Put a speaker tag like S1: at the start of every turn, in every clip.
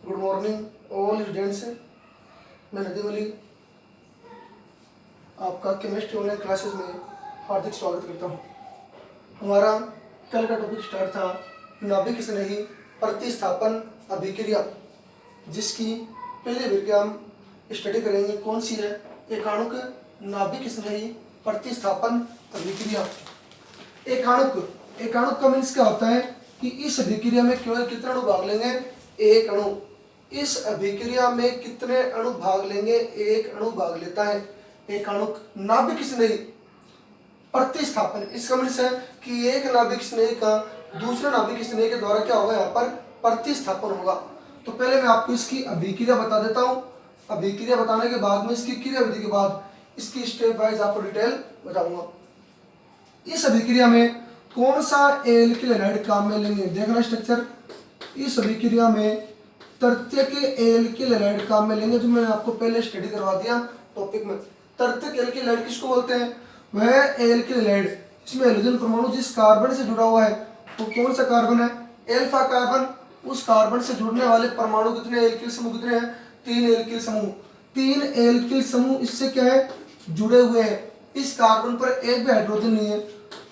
S1: Good morning all students. मैं नदीम अली आपका chemistry online classes में हार्दिक स्वागत करता हूं। हमारा कल का टॉपिक स्टार्ट था नाभिक स्नेही प्रतिस्थापन अभिक्रिया, जिसकी पहले अभिक्रिया हम स्टडी करेंगे। कौन सी है? एकाणुक नाभिक स्नेही प्रतिस्थापन अभिक्रिया। एकाणुक का मीन्स क्या होता है कि इस अभिक्रिया में केवल कितने अणु भाग लेंगे? एक अणु। इस अभिक्रिया में कितने अणु भाग लेंगे? एक अणु भाग लेता है। एकाणुक नाभिक स्नेही प्रतिस्थापन, इसका मतलब है कि एक नाभिक स्नेही का दूसरे नाभिक स्नेही के द्वारा क्या होगा? यहाँ पर प्रतिस्थापन होगा। तो पहले मैं आपको इसकी अभिक्रिया बता देता हूँ। अभिक्रिया बताने के बाद में इसकी क्रिया विधि के बाद इसकी स्टेप वाइज आपको डिटेल बताऊंगा। इस अभिक्रिया में कौन सा एल्किल हैलाइड काम में लेंगे? देखना स्ट्रक्चर। इस अभिक्रिया में तृतीयक एल्किल हैलाइड काम में लेंगे, जो मैंने आपको पहले स्टडी करवा दिया टॉपिक में। तृतीयक एल्किल हैलाइड किसको बोलते हैं? वह एल्किल हैलाइड इसमें हाइड्रोजन परमाणु जिस कार्बन से जुड़ा हुआ है वो कौन सा कार्बन है? Alpha carbon. उस कार्बन से जुड़ने वाले परमाणु कितने? एल्किल समूह कितने हैं? 3 एल्किल समूह। 3 एल्किल समूह इससे क्या है? जुड़े हुए हैं। इस कार्बन पर एक भी हाइड्रोजन नहीं है।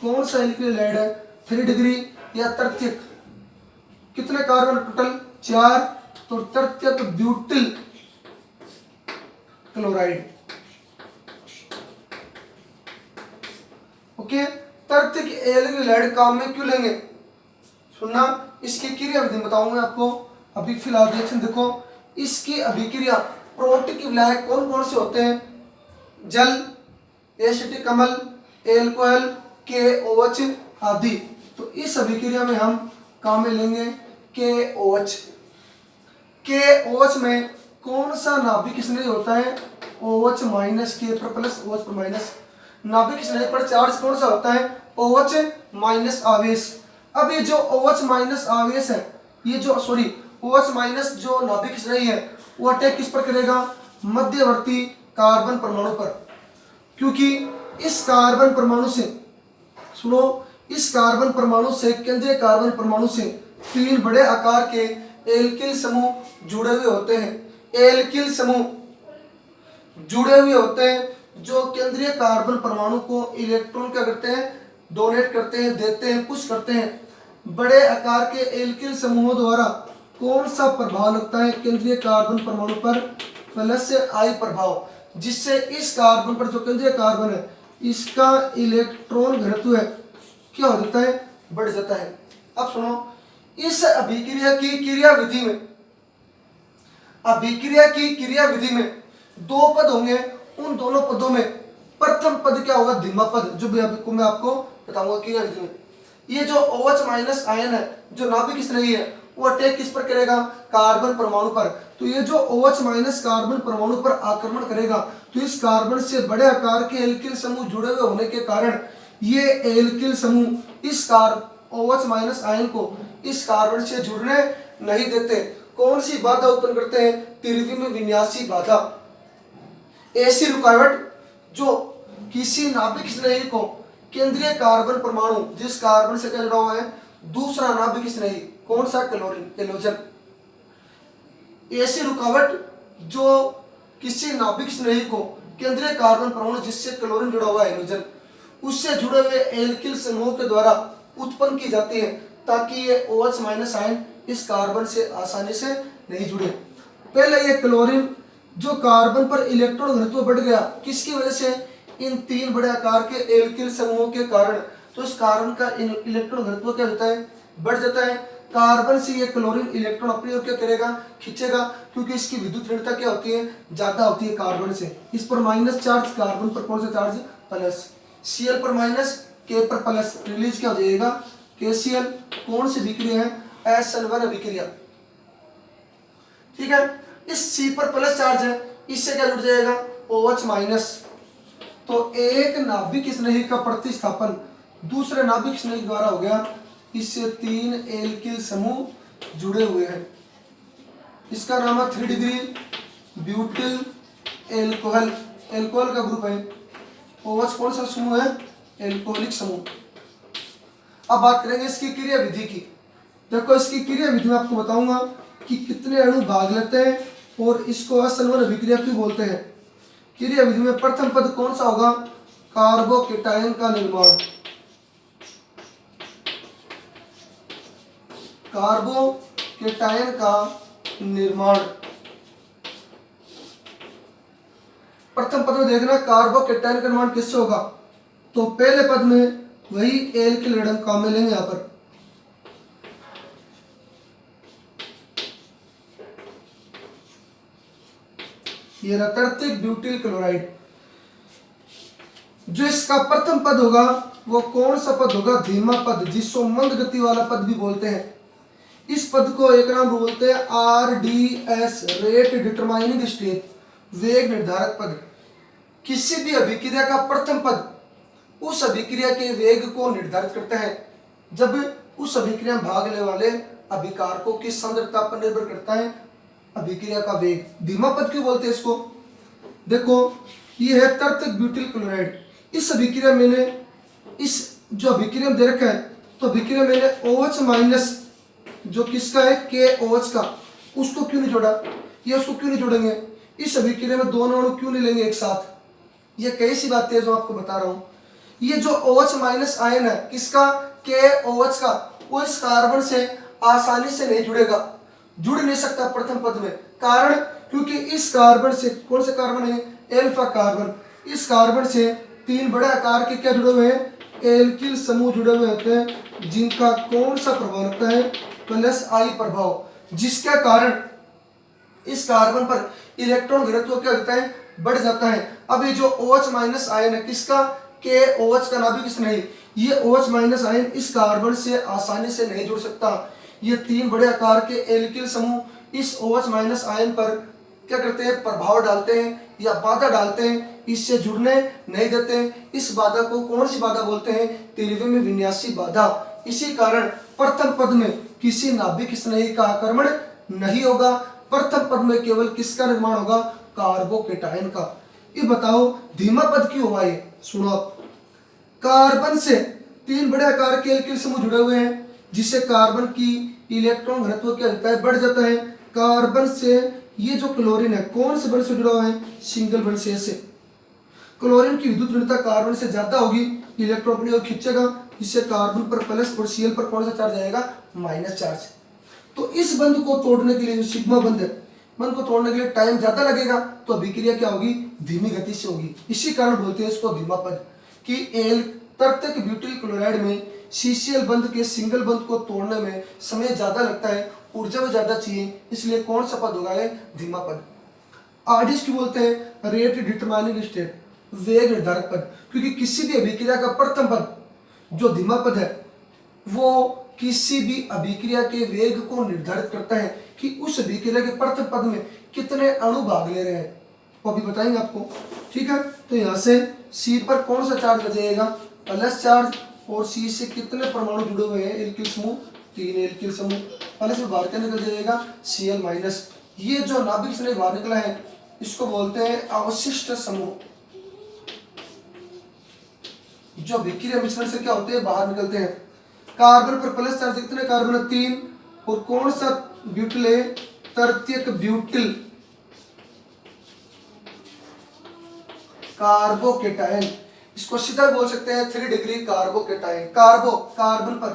S1: कौन सा एल्किल हैलाइड है? 3 डिग्री या तृतीयक। कितने कार्बन टोटल? 4। तो तृतीयक ब्यूटिल क्लोराइड। ओके, तृतीयक एल्किल हैलाइड काम में क्यों लेंगे? सुनना, इसकी क्रिया विधि बताऊंगा आपको। अभी फिलहाल रिएक्शन देखो। इसकी अभिक्रिया प्रोटिक विलायक कौन कौन से होते हैं? जल, एसिटिक अम्ल, एल्कोहल, KOH आदि। तो इस अभिक्रिया में हम काम में लेंगे KOH। KOH में कौन सा नाभिक स्नेही होता है? OH माइनस, K पर प्लस, OH पर माइनस। नाभिक स्नेही पर चार्ज कौन सा होता है? OH माइनस आवेश। अब ये जो OH माइनस आवेश है, ये जो OH माइनस जो नाभिक स्नेही है वो अटैक किस पर करेगा? मध्यवर्ती कार्बन परमाणु पर। क्योंकि इस कार्बन परमाणु से, सुनो, इस कार्बन परमाणु से, केंद्रीय कार्बन परमाणु से 3 बड़े आकार के एल्किल समूह जुड़े हुए होते हैं। एल्किल समूह जुड़े हुए होते हैं जो केंद्रीय कार्बन परमाणु को इलेक्ट्रॉन क्या करते हैं? डोनेट करते हैं, देते हैं, पुश करते हैं। बड़े आकार के एल्किल समूहों द्वारा कौन सा प्रभाव लगता है केंद्रीय कार्बन परमाणु पर? प्लस से I प्रभाव, जिससे इस कार्बन पर जो केंद्रीय कार्बन है इसका इलेक्ट्रॉन घनत्व है क्या हो जाता है? बढ़ जाता है। अब सुनो, इस अभिक्रिया की क्रिया विधि में, अभिक्रिया की क्रिया विधि में 2 पद होंगे। उन दोनों पदों में प्रथम पद क्या होगा? धिम्मा पद, जो भी आपको मैं आपको बताऊंगा क्रिया विधि में। ये जो OH माइनस आयन है जो नाभिक स्नेही है वो अटैक किस पर करेगा? कार्बन परमाणु पर। तो ये जो OH माइनस कार्बन परमाणु पर आक्रमण करेगा तो इस कार्बन से बड़े आकार के एल्किल समूह जुड़े हुए होने के कारण ये एल्किल समूह इस OH माइनस आयन को इस कार्बन से जुड़ने नहीं देते। कौन सी बाधा उत्पन्न करते हैं? त्रिविम विन्यासी बाधा। ऐसी रुकावट जो किसी नाभिक स्नेही को केंद्रीय कार्बन परमाणु जिस कार्बन से जुड़ा हुआ है दूसरा नाभिक स्नेही, कौन सा? Chlorine, halogen. ऐसी रुकावट जो किसी नाभिक स्नेही को केंद्रीय कार्बन परमाणु जिससे क्लोरीन जुड़ा हुआ है, हैलोजन, उससे जुड़े हुए एल्किल समूह के द्वारा उत्पन्न की जाती है ताकि ये OH माइनस आयन इस कार्बन से आसानी से नहीं जुड़े। पहले ये क्लोरीन जो कार्बन पर इलेक्ट्रॉन घनत्व बढ़ गया, किसकी वजह से? इन 3 बड़े आकार के एल्किल समूहों के कारण। तो इस कार्बन का इलेक्ट्रॉन घनत्व क्या होता है? बढ़ जाता है। कार्बन से ये क्लोरीन इलेक्ट्रॉन अपनी ओर क्या करेगा? खींचेगा, क्योंकि इसकी विद्युत ऋणता क्या होती है? ज्यादा होती है कार्बन से। इस पर माइनस चार्ज, कार्बन पर कौन सा चार्ज? प्लस। Cl पर माइनस, K पर प्लस, रिलीज क्या हो जाएगा? KCl। कौन सी अभिक्रिया है? SN1 अभिक्रिया। ठीक है। इस C पर प्लस चार्ज है, इससे क्या जुड़ जाएगा? OH minus. तो एक नाभिक स्नेही का प्रतिस्थापन दूसरे नाभिक स्नेही द्वारा हो गया। इससे 3 एल्किल समूह जुड़े हुए हैं। इसका नाम है 3 डिग्री ब्यूटिल एल्कोहल। एल्कोहल का ग्रुप है। OH कौन सा समूह है? एल्कोहलिक समूह। अब बात करेंगे इसकी क्रिया विधि की। देखो, इसकी क्रिया विधि में आपको बताऊंगा कि कितने अणु भाग लेते हैं और इसको असंगवन अभिक्रिया क्यों बोलते हैं। क्रिया विधि में प्रथम पद कौन सा होगा, कार्बोकेटायन का निर्माण। कार्बोकेटायन का निर्माण प्रथम पद में देखना कार्बोकेटायन का निर्माण किससे होगा, तो पहले पद में वही एल्किल ऋणांक काम में लेंगे। यहां पर ये तर्तिक ब्यूटिल क्लोराइड। जो इसका प्रथम पद होगा वो कौन सा पद होगा, धीमा पद, जिसको मंद गति वाला पद भी बोलते हैं। इस पद को एक नाम बोलते हैं RDS, रेट डिटरमाइनिंग स्टेट, वेग निर्धारक पद। किसी भी अभिक्रिया का प्रथम पद उस अभिक्रिया के वेग को निर्धारित करता है। जब उस अभिक्रिया में भाग लेने वाले अभिकारकों की सांद्रता पर निर्भर करता है अभिक्रिया का वेग। धीमा पद क्यों बोलते हैं इसको, देखो ये है तर्तिक ब्यूटिल क्लोराइड। इस अभिक्रिया मैंने इस जो अभिक्रिया दे रखा है, तो अभिक्रिया मैंने OH माइनस जो किसका है KOH का, उसको क्यों नहीं जोड़ा, ये उसको क्यों नहीं जोड़ेंगे। इस अभिक्रिया में दोनों अणु क्यों नहीं लेंगे एक साथ, ये कई सी बातें हैं जो आपको बता रहा हूं। ये जो OH माइनस आयन है किसका, KOH का, वो इस कार्बन से आसानी से नहीं जुड़ेगा, जुड़ नहीं सकता प्रथम पद में। कारण क्योंकि इस कार्बन से, कौन से कार्बन है, एल्फा कार्बन, इस कार्बन से 3 बड़े आकार के क्या जुड़े हुए हैं, एल्किल समूह जुड़े हुए होते हैं, जिनका कौन सा प्रभाव लगता है, +I प्रभाव, जिसके कारण इस कार्बन पर इलेक्ट्रॉन घनत्व क्या होता है, बढ़ जाता है। अब ये जो OH माइनस आयन है किसका, KOH का, नाभिक किस नहीं, ये OH माइनस आयन इस कार्बन से आसानी से नहीं जुड़ सकता। ये 3 बड़े आकार के एल्किल समूह इस OH माइनस आयन पर क्या करते हैं, प्रभाव डालते हैं या बाधा डालते हैं, इससे जुड़ने नहीं देते हैं। इस बाधा को कौन सी बाधा बोलते हैं, त्रिविमीय विन्यासी बाधा। इसी कारण प्रथम पद में किसी नाभिक स्नेही का आक्रमण नहीं होगा, प्रथम पद में केवल किसका निर्माण होगा, कार्बोकेटायन का। ये बताओ धीमा पद क्यों हुआ, ये सुनो आप। कार्बन से 3 बड़े आकार के एल्किल समूह जुड़े हुए हैं, जिससे कार्बन की इलेक्ट्रॉन घनत्व क्या होता है, बढ़ जाता है। कार्बन से ये जो क्लोरीन है कौन से बंध से जुड़ा हुआ है, सिंगल बंध से। क्लोरीन की विद्युत ऋणता कार्बन से ज्यादा होगी, इलेक्ट्रॉन अपनी ओर खींचेगा, जिससे कार्बन पर प्लस और Cl पर कौन सा चार्ज आएगा, माइनस चार्ज। तो इस बंध को तोड़ने के लिए, जो सिग्मा बंध है, बंध को तोड़ने के लिए टाइम ज्यादा लगेगा, तो अभिक्रिया क्या होगी, धीमी गति से होगी। इसी कारण बोलते हैं इसको धीमा पद, कि तर्तिक ब्यूटिल क्लोराइड में CCl बंध के सिंगल बंध को तोड़ने में समय ज्यादा लगता है, ऊर्जा भी ज्यादा चाहिए, इसलिए कौन सा पद होगा, है धीमा पद। RDS की बोलते हैं रेट डिटरमाइनिंग स्टेट, वेग निर्धारक पद, क्योंकि किसी भी अभिक्रिया का प्रथम पद जो धीमा पद है वो किसी भी अभिक्रिया के वेग को निर्धारित करता है कि उस अभिक्रिया के प्रथम पद में कितने अणु भाग ले रहे हैं, वो अभी बताएंगे आपको। ठीक है, तो यहाँ से C पर कौन सा चार्ज बचेगा, प्लस चार्ज, और C से कितने परमाणु जुड़े हुए हैं, एल्किल समूह, 3 एल्किल समूह, प्लस में बाहर क्या निकल जाएगा, Cl माइनस। ये जो नाभिक से बाहर निकला है इसको बोलते हैं अवशिष्ट समूह, जो अभिक्रिया मिश्रण से क्या होते हैं, बाहर निकलते हैं। कार्बन पर प्लस चार्ज कितने कार्बन है, 3, और कौन सा ब्यूटिल है, तृतीयक ब्यूटिल कार्बोकेटायन। इसको सीधा बोल सकते हैं 3 डिग्री कार्बोकेटायन। कार्बन पर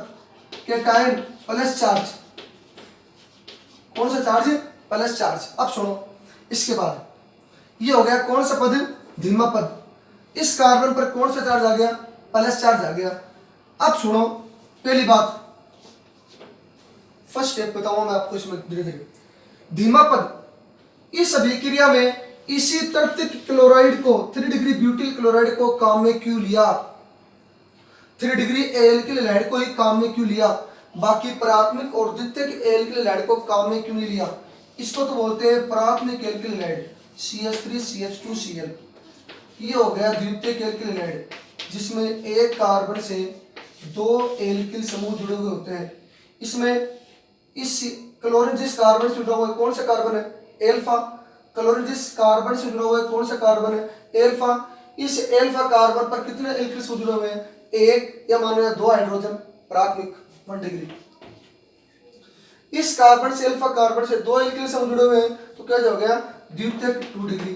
S1: केटायन प्लस चार्ज, कौन सा चार्ज, प्लस चार्ज। अब सुनो, इसके बाद ये हो गया कौन सा पद, धीमा पद। इस कार्बन पर कौन सा चार्ज आ गया, प्लस चार्ज आ गया। अब सुनो, पहली बात, फर्स्ट स्टेप बताऊंगा मैं आपको इसमें धीरे धीरे। धीमा पद इस अभिक्रिया में इसी तृतीयक क्लोराइड को, 3 डिग्री ब्यूटिल क्लोराइड को काम में क्यों लिया, 3 डिग्री एल्किल हैलाइड को ही काम में क्यों लिया, बाकी प्राथमिक और द्वितीयक एल्किल हैलाइड को काम में क्यों नहीं लिया। इसको तो बोलते हैं प्राथमिक एल्किल हैलाइड, CH3CH2Cl। ये हो गया द्वितीयक एल्किल हैलाइड, जिसमें एक कार्बन से 2 एल्किल समूह जुड़े हुए होते हैं। इसमें इस क्लोरीन जिस कार्बन से जुड़ा हुआ है कौन सा कार्बन है, एल्फा। क्लोरीन जिस कार्बन से जुड़ा हुआ है कौन सा कार्बन है, एल्फा। इस एल्फा कार्बन पर कितने एल्किल समूह जुड़े हुए हैं, 1 या मान लो 2 हाइड्रोजन, प्राथमिक 1 डिग्री। इस कार्बन से अल्फा कार्बन से 2 एल्किल समूह जुड़े हुए हैं तो क्या हो गया द्वितीयक 2 डिग्री।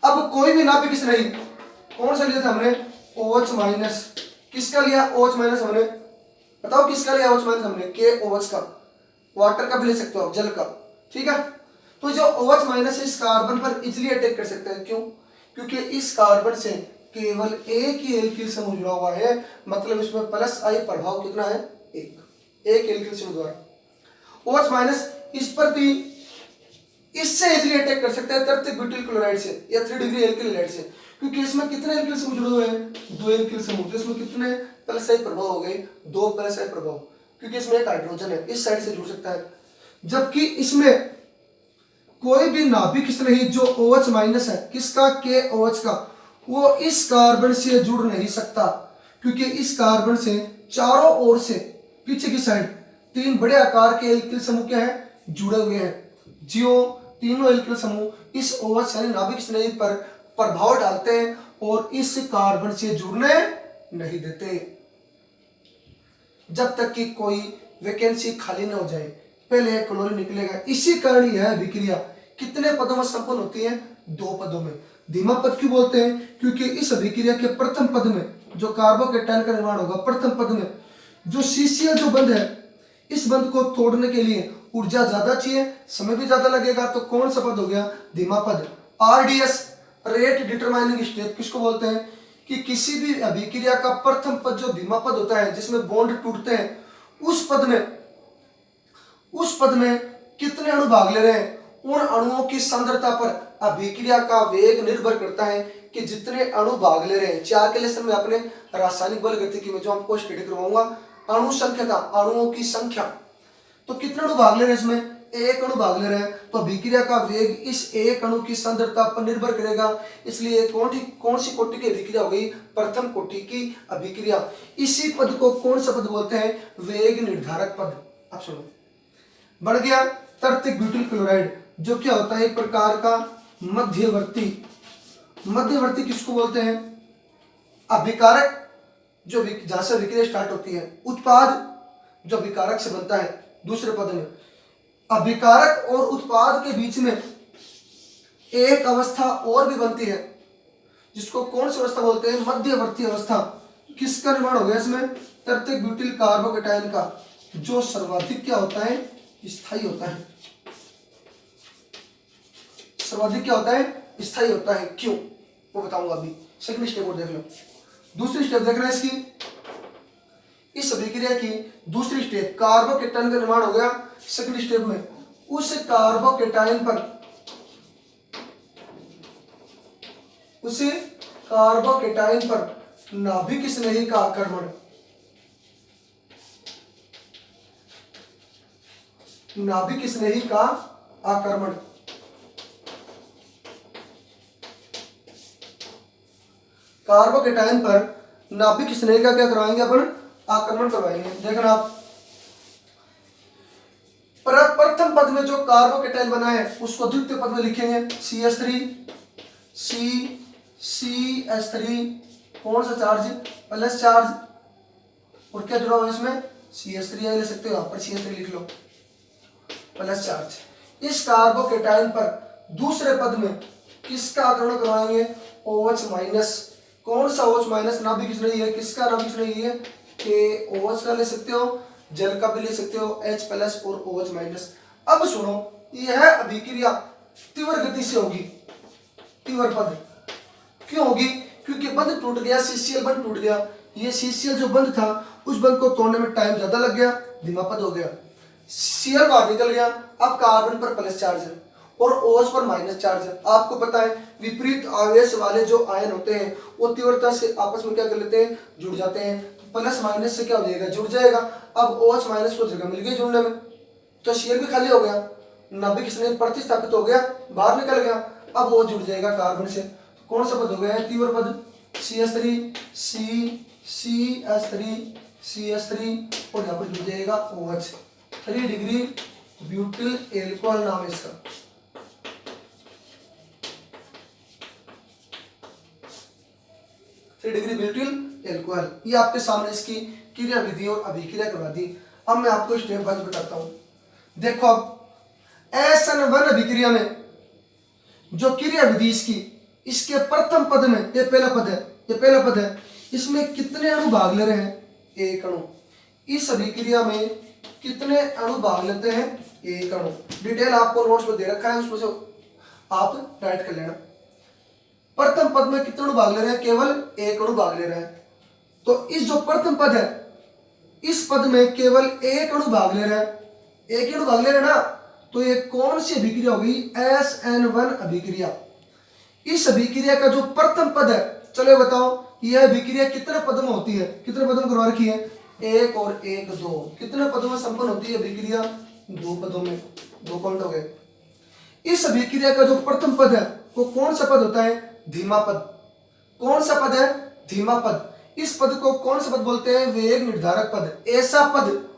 S1: अब कोई भी नाभिक किस नहीं, कौन सा लिया था हमने OH माइनस, किसका लिया OH माइनस हमने, बताओ किसका लिया OH माइनस हमने KOH का, वाटर का भी ले सकते हो आप, जल का, ठीक है। तो जो OH माइनस इस कार्बन पर इजिली अटैक कर सकते हैं, क्यों, क्योंकि इस कार्बन से केवल एक ही एल्किल समूह जुड़ा हुआ है, मतलब इसमें प्लस आई प्रभाव कितना है, एक एल्किल समूह द्वारा। OH माइनस इस पर भी इससे इजिली अटैक कर सकता है तृतीयक ब्यूटिल क्लोराइड से या 3 डिग्री एल्किल हैलाइड से, क्योंकि इसमें कितने एल्किल समूह जुड़े हुए हैं, 2 एल्किल समूह, तो इसमें कितने प्लस आई प्रभाव हो गए, 2 प्लस आई प्रभाव, क्योंकि इसमें एक हाइड्रोजन है इस साइड से जुड़ सकता है। जबकि इसमें कोई भी नाभिक किस नहीं जो OH माइनस है किसका KOH का, वो इस कार्बन से जुड़ नहीं सकता, क्योंकि इस कार्बन से चारों ओर से पीछे की साइड 3 बड़े आकार के एल्किल समूह क्या है जुड़े हुए हैं, जो तीनों एल्किल समूह इस OH यानी नाभिक स्नेही पर प्रभाव डालते हैं और इस कार्बन से जुड़ने नहीं देते जब तक कि कोई वैकेंसी खाली न हो जाए, पहले क्लोरीन निकलेगा। इसी कारण यह अभिक्रिया कितने पदों में संपन्न होती है, 2 पदों में। धीमा पद क्यों बोलते हैं, क्योंकि इस अभिक्रिया के प्रथम पद में जो कार्बोकेटायन का निर्माण होगा, प्रथम पद में जो CCl जो बंध है, इस बंध को तोड़ने के लिए ऊर्जा ज्यादा चाहिए, समय भी ज्यादा लगेगा, तो कौन सा पद हो गया, धीमा पद। RDS रेट डिटरमाइनिंग स्टेप किसको बोलते हैं, कि किसी भी अभिक्रिया का प्रथम पद जो धीमा पद होता है जिसमें बॉन्ड टूटते हैं, उस पद में कितने अणु भाग ले रहे हैं, उन अणुओं की सांद्रता पर अभिक्रिया का वेग निर्भर करता है कि जितने अणु भाग ले रहे हैं। 4 के लेसन में अपने रासायनिक बल गतिकी में जो आपको स्टडी करवाऊंगा, अणु संख्या था, अणुओं की संख्या, तो कितने अणु भाग ले रहे हैं, इसमें एक अणु भाग ले रहे हैं, तो अभिक्रिया का वेग इस एक अणु की सांद्रता पर निर्भर करेगा। इसलिए कौन सी कोटि की अभिक्रिया हो गई, प्रथम कोटि की अभिक्रिया। इसी पद को कौन सा पद बोलते हैं, वेग निर्धारक पद। आप सुनो, बढ़ गया तृतीयक ब्यूटिल क्लोराइड, जो क्या होता है एक प्रकार का मध्यवर्ती। मध्यवर्ती किसको बोलते हैं, अभिकारक जो जहां से अभिक्रिया स्टार्ट होती है, उत्पाद जो अभिकारक से बनता है दूसरे पद में, अभिकारक और उत्पाद के बीच में एक अवस्था और भी बनती है, जिसको कौन सी अवस्था बोलते हैं, मध्यवर्ती अवस्था। किसका निर्माण हो गया इसमें, तृतीयक ब्यूटिल कार्बोकेटायन का, जो सर्वाधिक क्या होता है, स्थायी होता है। सर्वाधिक क्या होता है, स्थायी होता है, क्यों वो बताऊंगा अभी। सेकंड स्टेप और देख लो, दूसरी स्टेप देख रहे हैं इसकी, इस अभिक्रिया की दूसरी स्टेप, कार्बोकेटायन का निर्माण हो गया सेकंड स्टेप में। उस कार्बोकेटायन पर नाभिक स्नेही का आक्रमण, नाभिक स्नेही का आक्रमण, कार्बोकेटायन पर नाभिक स्नेही का क्या करवाएंगे अपन, आक्रमण करवाएंगे। देखना आप, प्रथम पद में जो कार्बोकेटायन बना है उसको द्वितीय पद में लिखेंगे CH3, कौन सा चार्ज, प्लस चार्ज, और क्या जुड़ा हुआ है इसमें, CH3 ले सकते हो, यहाँ पर CH3 लिख लो, प्लस चार्ज। इस कार्बोकेटायन पर दूसरे पद में किसका आक्रमण करवाएंगे, OH माइनस। कौन सा OH माइनस, नाभिक स्नेही है, किसका नाभिक स्नेही है, KOH का ले सकते हो, जल का भी ले सकते हो, H प्लस और OH माइनस। अब सुनो, यह अभिक्रिया तीव्र गति से होगी, तीव्र पद क्यों होगी, क्योंकि बंध टूट गया, CCl बंध टूट गया। ये CCl जो बंध था, उस बंध को तोड़ने में टाइम ज्यादा लग गया, धीमा पद हो गया। Cl बाहर निकल गया, अब कार्बन पर प्लस चार्ज है और OH पर माइनस चार्ज है। आपको पता है विपरीत आवेश वाले जो आयन होते हैं वो तीव्रता से आपस में क्या कर लेते हैं, जुड़ जाते हैं, तो प्लस माइनस से क्या हो जाएगा, जुड़ जाएगा। अब OH माइनस को जगह मिल गई जुड़ने में, तो Cl भी खाली हो गया, नाभिक स्नेही प्रतिस्थापित हो गया, बाहर निकल गया, अब वो जुड़ जाएगा कार्बन से। तो कौन सा पद हो गया, तीव्र पद, CH3 और यहाँ पर जुड़ जाएगा OH, 3 डिग्री ब्यूटिल एल्कोहल नाम है इसका। डिग्री ब्यूटिल एल्कोहल, ये आपके सामने इसकी क्रिया विधि और अभिक्रिया करवा दी। अब मैं आपको स्टेप वाइज बताता हूँ। देखो अब SN1 अभिक्रिया में जो क्रिया विधि इसकी, इसके प्रथम पद में, ये पहला पद है, ये पहला पद है, इसमें कितने अणु भाग ले रहे हैं? एक अणु। इस अभिक्रिया में कितने अणु भाग लेते हैं? एक अणु। डिटेल आपको नोट्स में दे रखा है, उसमें से आप राइट कर लेना। प्रथम पद में कितने अणु भाग ले रहे हैं? केवल एक अणु भाग ले रहे हैं। तो इस जो प्रथम पद है, इस पद में केवल एक अणु भाग ले रहा है, एक ही अणु भाग ले रहे हैं ना, तो ये कौन सी अभिक्रिया होगी? SN1 अभिक्रिया। इस अभिक्रिया का जो प्रथम पद है, चलो बताओ, यह अभिक्रिया कितने पद में होती है? कितने पदों में करवा रखी है? एक और एक, दो। कितने पदों में संपन्न होती है अभिक्रिया? दो पदों में। 2 पॉइंट हो गए। इस अभिक्रिया का जो प्रथम पद है वो कौन सा पद होता है? धीमा पद। कौन सा पद है? धीमा पद। इस पद को कौन सा पद बोलते हैं? वेग निर्धारक पद। ऐसा पद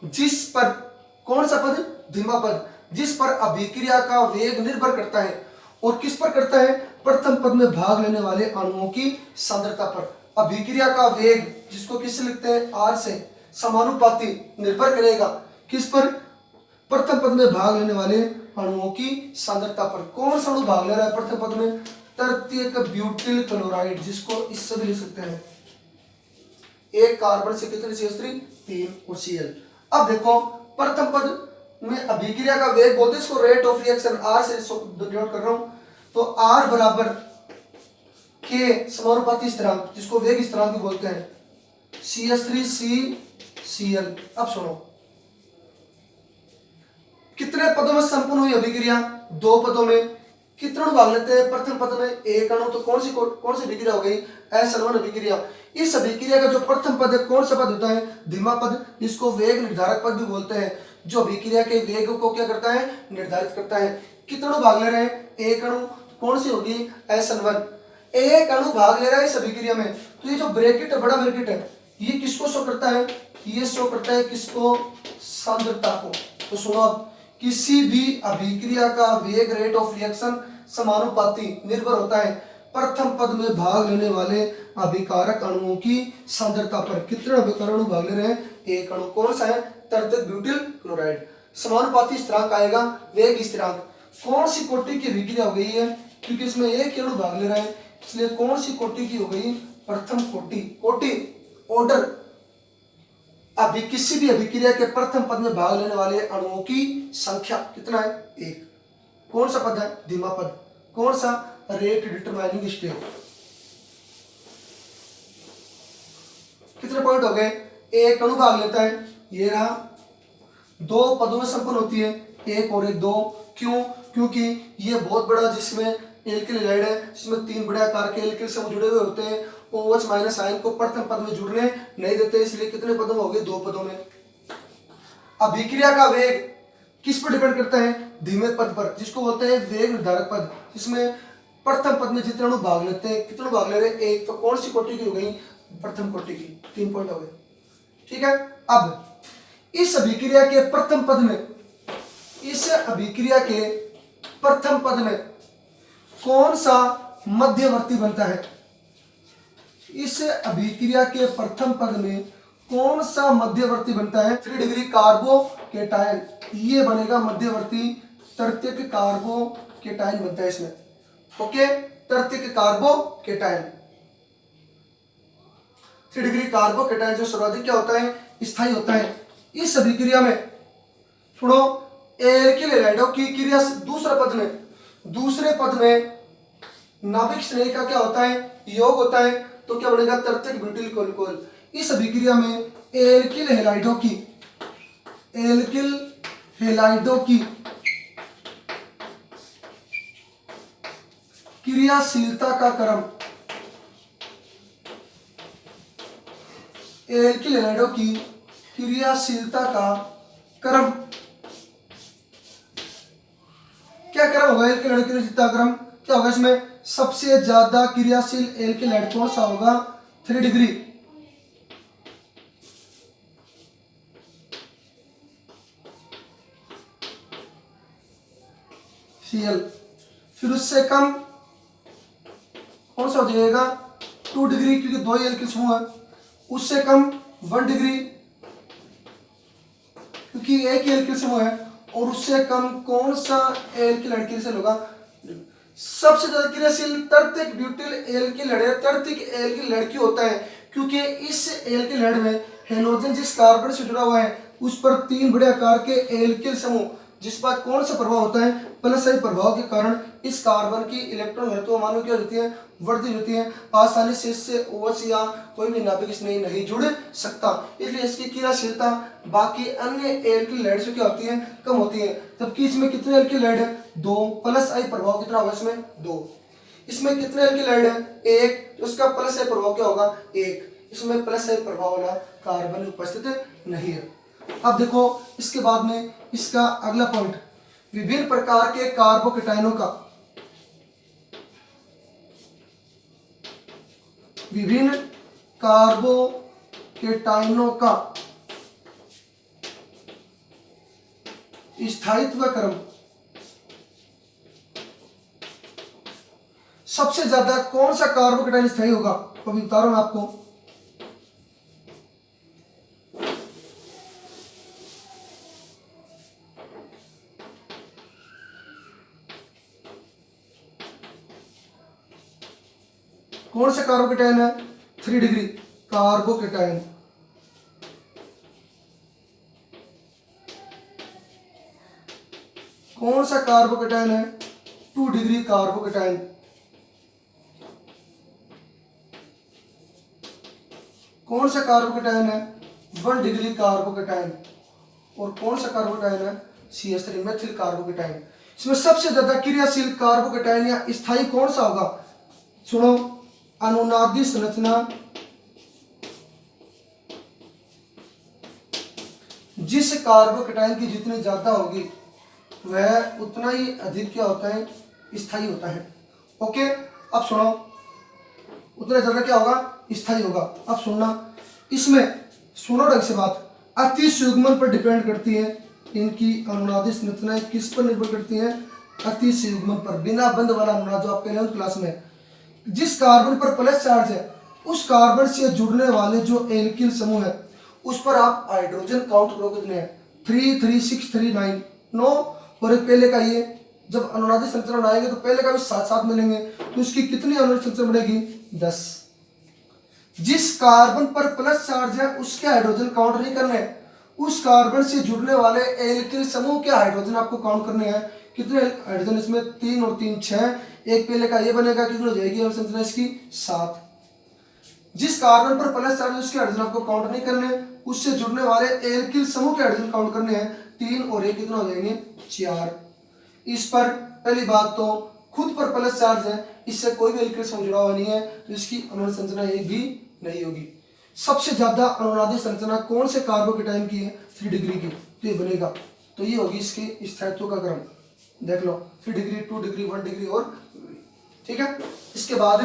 S1: जिस पर, कौन सा पद? धीमा पद, जिस पर अभिक्रिया का वेग निर्भर करता है। और किस पर करता है? प्रथम पद में भाग लेने वाले अणुओं की सांद्रता पर। अभिक्रिया का वेग, जिसको किससे लिखते हैं? R से, समानुपाती निर्भर करेगा किस पर? प्रथम पद में भाग लेने वाले अणुओं की सांद्रता पर। कौन सा अणु भाग ले रहा है प्रथम पद में? तृतीयक ब्यूटिल क्लोराइड, जिसको इससे भी लिख सकते हैं, एक कार्बन से कितने CH3? 3 और Cl। अब देखो, प्रथम पद में अभिक्रिया का वेग बोलते हैं इसको, रेट ऑफ रिएक्शन, R से डिनोट कर रहा हूं। तो R बराबर K समानुपाती स्थिरांक, जिसको वेग स्थिरांक भी बोलते हैं, CH3CCl। अब सुनो, कितने पदों में संपन्न हुई अभिक्रिया? 2 पदों में। कितने अणु भाग लेते हैं प्रथम पद में? एक अणु। तो कौन सी अभिक्रिया हो गई? SN1 अभिक्रिया। इस अभिक्रिया का जो प्रथम पद है, कौन सा पद होता है? धीमा पद, जिसको वेग निर्धारक पद भी बोलते हैं, जो अभिक्रिया के वेग को क्या करता है? निर्धारित करता है। कितने अणु भाग ले रहे हैं? एक अणु। कौन सी होगी? SN1। एक अणु भाग ले रहा है इस अभिक्रिया में। तो ये जो ब्रैकेट है, बड़ा ब्रैकेट है, ये किसको शो करता है? ये शो करता है किसको? सांद्रता को। तो सुनो, किसी भी अभिक्रिया का वेग, रेट ऑफ रिएक्शन, समानुपाती निर्भर होता है प्रथम पद में भाग लेने वाले अभिकारक अणुओं की सांद्रता पर। कितने अभिकारक अणु भाग ले रहे हैं? एक अणु। कौन सा है? तृतीयक ब्यूटिल क्लोराइड। समानुपाती स्थिरांक आएगा वेग स्थिरांक। कौन सी कोटि की अभिक्रिया हो गई है? क्योंकि इसमें एक अणु भाग ले रहा है, इसलिए कौन सी कोटि की हो गई? प्रथम कोटि। कोटि, ऑर्डर। अभी किसी भी अभिक्रिया के प्रथम पद में भाग लेने वाले अणुओं की संख्या कितना है? 1। कौन सा पद है? धीमा पद। कौन सा? Rate determining state. कितने पॉइंट हो गए? एक अणु भाग लेता है, ये रहा। 2 पदों में संपन्न होती है, एक और एक, 2। क्यों? क्योंकि ये बहुत बड़ा, जिसमें एल्किल हैलाइड है, जिसमें 3 बड़े आकार के एल्किल से जुड़े हुए होते हैं, OH माइनस आयन को प्रथम पद में जुड़ने नहीं देते, इसलिए कितने पदों में हो गए? 2 पदों में। अभिक्रिया का वेग किस पर डिपेंड करता है? धीमे पद पर, जिसको बोलते हैं वेग निर्धारक पद, जिसमें प्रथम पद में जितने अणु भाग लेते हैं, कितने भाग ले रहे हैं? 1। तो कौन सी कोटि की हो गई? प्रथम कोटि की। 3 पॉइंट हो गए। ठीक है। अब इस अभिक्रिया के प्रथम पद में, इस अभिक्रिया के प्रथम पद में कौन सा मध्यवर्ती बनता है? इस अभिक्रिया के प्रथम पद में कौन सा मध्यवर्ती बनता है? 3 डिग्री कार्बोकेटायन, ये बनेगा मध्यवर्ती। तृतीयक कार्बोकेटायन बनता है इसमें। ओके, तृतीयक कार्बोकेटायन। 3 डिग्री कार्बोकेटायन जो सर्वाधिक क्या होता है? स्थायी होता है। इस अभिक्रिया में सुनो, एल्किल हैलाइडों की क्रिया दूसरे पद में नाभिक स्नेह का क्या होता है? योग होता है। तो क्या बनेगा? तृतीयक ब्यूटिल कोलिकोल। इस अभिक्रिया में एल्किल हैलाइडों की क्रियाशीलता का क्रम, एल्किल हैलाइडों की क्रियाशीलता का क्रम, क्या क्रम होगा? एल्किल हैलाइड क्रियाशीलता क्रम क्या होगा? इसमें सबसे ज्यादा क्रियाशील एल्किल हैलाइड कौन सा होगा? 3 डिग्री Cl। फिर उससे कम कौन सा हो जाएगा? 2 डिग्री, क्योंकि 2 एल्किल समूह है। उससे कम 1 डिग्री, क्योंकि एक ही एल्किल समूह है। और उससे कम कौन सा एल की लड़ क्रियाशील होगा? सबसे ज्यादा क्रियाशील तर्तिक ब्यूटिल एल की लड़, तर्तिक एल की लड़ क्यों होता है? क्योंकि इस एल की लड़ में हेलोजन जिस कार्बन से जुड़ा हुआ है उस पर 3 बड़े आकार के एल्किल समूह, जिस पर कौन सा प्रभाव होता है? प्लस आई प्रभाव के कारण इस कार्बन की इलेक्ट्रॉन घनत्व मानो क्या होती है? वर्धित होती है। आसानी से इससे OH या कोई भी नाभिक इसमें नहीं जुड़ सकता, इसलिए इसकी क्रियाशीलता बाकी अन्य एल्किल लैंड से क्या होती है? कम होती है। जबकि इसमें कितने एल्किल लैंड है? 2। प्लस आई प्रभाव कितना होगा इसमें? 2। इसमें कितने एल्किल लैंड है? 1। तो उसका प्लस आई प्रभाव क्या होगा? 1। इसमें प्लस आई प्रभाव वाला कार्बन उपस्थित नहीं है। अब देखो इसके बाद में इसका अगला पॉइंट, विभिन्न प्रकार के कार्बोकेटाइनों का, विभिन्न कार्बोकेटाइनों का स्थायित्व क्रम। सबसे ज्यादा कौन सा कार्बोकेटाइन स्थायी होगा? तो अभी बता रहा हूं आपको। कौन सा कार्बोकेटाइन है? 3 डिग्री कार्बोकेटाइन। कौन सा कार्बोकेटाइन है? 2 डिग्री कार्बोकेटाइन। कौन सा कार्बोकेटाइन है? 1 डिग्री कार्बोकेटाइन। और कौन सा कार्बोकेटाइन है? CH3 methyl carbocation. इसमें सबसे ज्यादा क्रियाशील कार्बोकेटाइन या स्थायी कौन सा होगा? सुनो, अनुनादी संरचना जिस कार्बोकेटाइन की जितनी ज्यादा होगी वह उतना ही अधिक क्या होता है? स्थायी होता है। ओके, अब सुनो, उतना ज्यादा क्या होगा? स्थायी होगा। अब सुनना, इसमें सुनो ढंग से बात, अति संयुग्मन पर डिपेंड करती है। इनकी अनुनादी संरचनाएं किस पर निर्भर करती हैं? अति संयुग्मन पर। बिना बंध वाला अनुनाद जो आपके 11th क्लास में, जिस कार्बन पर प्लस चार्ज है उस कार्बन से जुड़ने वाले जो एल्किल समूह है उस पर आप हाइड्रोजन काउंट करो कितने हैं? 3 3 6 3 9 9। और एक पहले का ये जब अनुनादी संरचना बनाएंगे तो पहले का भी साथ साथ मिलेंगे, तो इसकी कितनी अनुनादी संरचना बनेगी? 10। जिस कार्बन पर प्लस चार्ज है उसके हाइड्रोजन काउंट नहीं करने, उस कार्बन से जुड़ने वाले एल्किल समूह के हाइड्रोजन आपको काउंट करने हैं। कितने हाइड्रोजन इसमें? 3 और 3 6। एक पहले का ये बनेगा, कितनी हो जाएगी संरचना इसकी? 7। जिस कार्बन पर प्लस चार्ज उसके हाइड्रोजन आपको काउंट नहीं करने, उससे जुड़ने वाले एल्किल समूह के हाइड्रोजन काउंट करने हैं। 3 और 1 कितना हो जाएंगे? 4। इस पर पहली बात तो खुद पर प्लस चार्ज है, इससे कोई भी एल्किल समूह जुड़ा हुआ नहीं है, तो इसकी अनुनादी संरचना एक भी नहीं होगी। सबसे ज्यादा अनुनादी संरचना कौन से कार्बोकेटाइन की है? 3 डिग्री की, तो ये बनेगा। तो ये होगी इसके स्थायित्व का क्रम, देख लो, 3 डिग्री 2 डिग्री 1 डिग्री और, ठीक है। इसके बाद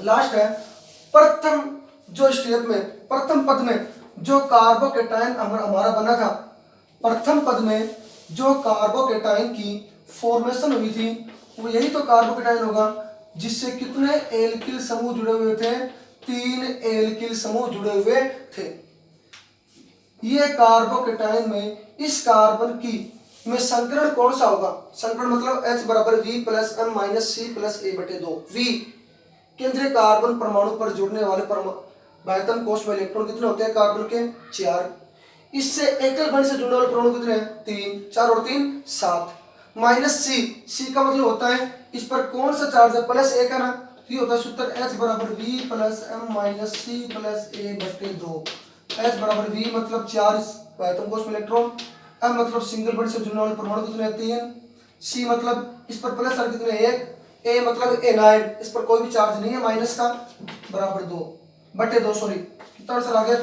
S1: लास्ट है प्रथम जो स्टेप में, प्रथम पद में जो कार्बोकेटाइन हमारा बना था, प्रथम पद में जो कार्बोकेटाइन की फॉर्मेशन हुई थी वो यही तो कार्बोकेटाइन होगा जिससे कितने एल्किल समूह जुड़े हुए थे? 3 एल्किल समूह जुड़े हुए थे। ये कार्बोकेटाइन में इस कार्बन की में संकरण कौन सा होगा? संकरण मतलब H बराबर V plus M minus C plus A बटे 2। V केंद्रीय कार्बन परमाणु पर जुड़ने वाले बाह्यतम कोश में इलेक्ट्रॉन कितने होते हैं कार्बन के? 4। इससे एकल बंध से जुड़ने वाले परमाणु कितने हैं? 3। 4 और 3 7। माइनस C का मतलब होता है इस पर कौन सा चार्ज है? प्लस 1 है ना, तो ये होता है सूत्र H बराबर V plus M minus C plus A बटे 2। H बराबर V मतलब 4 बाह्यतम कोश में इलेक्ट्रॉन, M मतलब सिंगल बंध से जुड़ने वाले परमाणु कितने हैं? 3। C मतलब इस पर प्लस चार्ज कितने? 1। A मतलब एनाइड, इस पर कोई भी चार्ज नहीं है माइनस का, बराबर 2 बटे 2। सॉरी, कितना आंसर आ गया?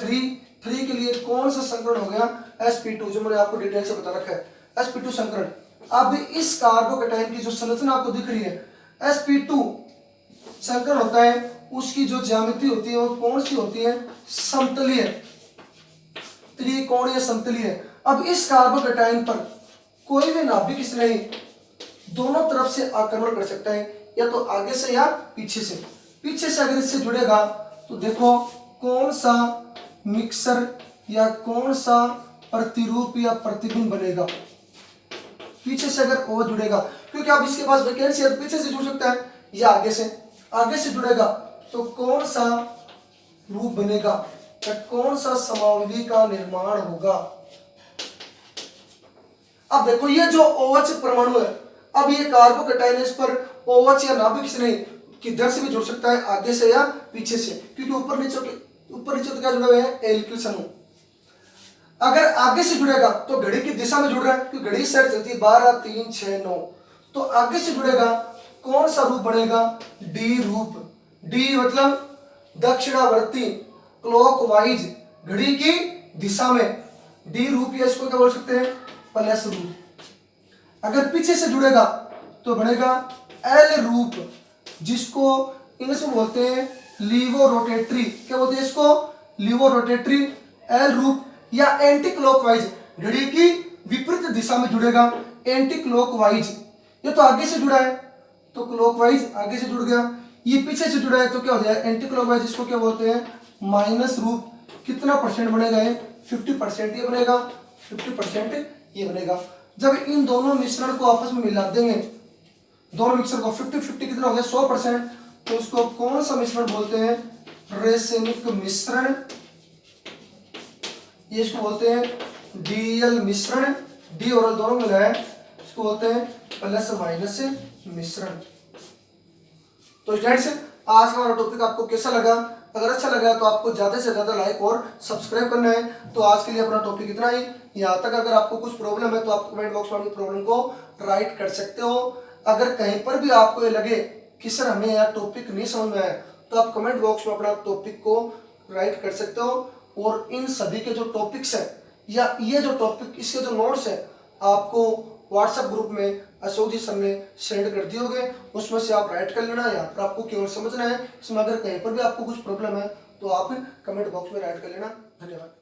S1: 3 के लिए कौन सा संकरण हो गया? sp2, जो मैंने आपको डिटेल से बता रखा है, sp2 संकरण। अब इस कार्बोकेटाइन की जो संरचना आपको दिख रही है, sp2 संकरण होता है, उसकी जो ज्यामिति होती है वो कौन सी होती है? समतलीय, त्रिकोणीय समतलीय। अब इस कार्बोकेटाइन पर कोई भी नाभिक इसने दोनों तरफ से आक्रमण कर सकता है, या तो आगे से या पीछे से। पीछे से अगर इससे जुड़ेगा तो देखो कौन सा मिक्सर या कौन सा प्रतिरूप या प्रतिबिंब बनेगा? पीछे से अगर OH जुड़ेगा, क्योंकि अब इसके पास वैकेंसी है तो पीछे से जुड़ सकता है या आगे से जुड़ेगा तो कौन सा रूप बनेगा या कौन सा समावली का निर्माण होगा। अब देखो ये जो OH परमाणु है, अब ये कार्बोकैटायन इस पर OH या नाभिक से नहीं किधर से भी जुड़ सकता है, आगे से या पीछे से, क्योंकि ऊपर नीचे तो क्या जुड़े हुए हैं, एल्किल समूह। अगर आगे से जुड़ेगा तो घड़ी की दिशा में जुड़ रहा है, क्योंकि घड़ी सेट चलती है 12 3 6 9, तो आगे से जुड़ेगा कौन सा रूप बनेगा, डी रूप। डी मतलब दक्षिणावर्ती, क्लॉकवाइज, घड़ी की दिशा में डी रूप, या इसको क्या बोल सकते हैं, प्लस रूप। अगर पीछे से जुड़ेगा तो बनेगा एल रूप, जिसको इंग्लिश में बोलते हैं लीवो रोटेटरी। क्या बोलते हैं इसको, लीवो रोटेटरी, एल रूप। या एंटी क्लॉकवाइज, घड़ी की विपरीत दिशा में जुड़ेगा, एंटी क्लॉकवाइज। ये तो आगे से जुड़ा है तो क्लॉकवाइज आगे से जुड़ गया, ये पीछे से जुड़ा है तो क्या हो जाएगा, एंटी क्लॉकवाइज, इसको क्या बोलते हैं, माइनस रूप। कितना परसेंट बनेगा ये, 50% ये बनेगा, 50% ये बनेगा। जब इन दोनों मिश्रण को आपस में मिला देंगे, दोनों मिक्सर को 50-50 कितना हो गया, 100%, तो उसको कौन सा मिश्रण बोलते हैं, रासायनिक मिश्रण। ये इसको बोलते हैं डीएल मिश्रण, डी और एल दोनों मिला है, इसको बोलते हैं प्लस माइनस मिश्रण। तो स्टूडेंट्स आज का हमारा टॉपिक आपको कैसा लगा, अगर अच्छा लगा तो आपको ज्यादा से ज्यादा लाइक और सब्सक्राइब करना है। तो आज के लिए अपना टॉपिक इतना ही। यहाँ तक अगर आपको कुछ प्रॉब्लम है तो आप कमेंट बॉक्स में अपनी प्रॉब्लम को राइट कर सकते हो। अगर कहीं पर भी आपको ये लगे कि सर हमें यह टॉपिक नहीं समझ में आया, तो आप कमेंट बॉक्स में अपना टॉपिक को राइट कर सकते हो। और इन सभी के जो टॉपिक्स हैं या ये जो टॉपिक, इसके जो नोट्स हैं, आपको व्हाट्सएप ग्रुप में अशोक जी सर ने सेंड कर दिए होंगे, उसमें से आप राइट कर लेना। यहाँ पर आपको केवल समझना है, इसमें अगर कहीं पर भी आपको कुछ प्रॉब्लम है तो आप कमेंट बॉक्स में राइट कर लेना। धन्यवाद।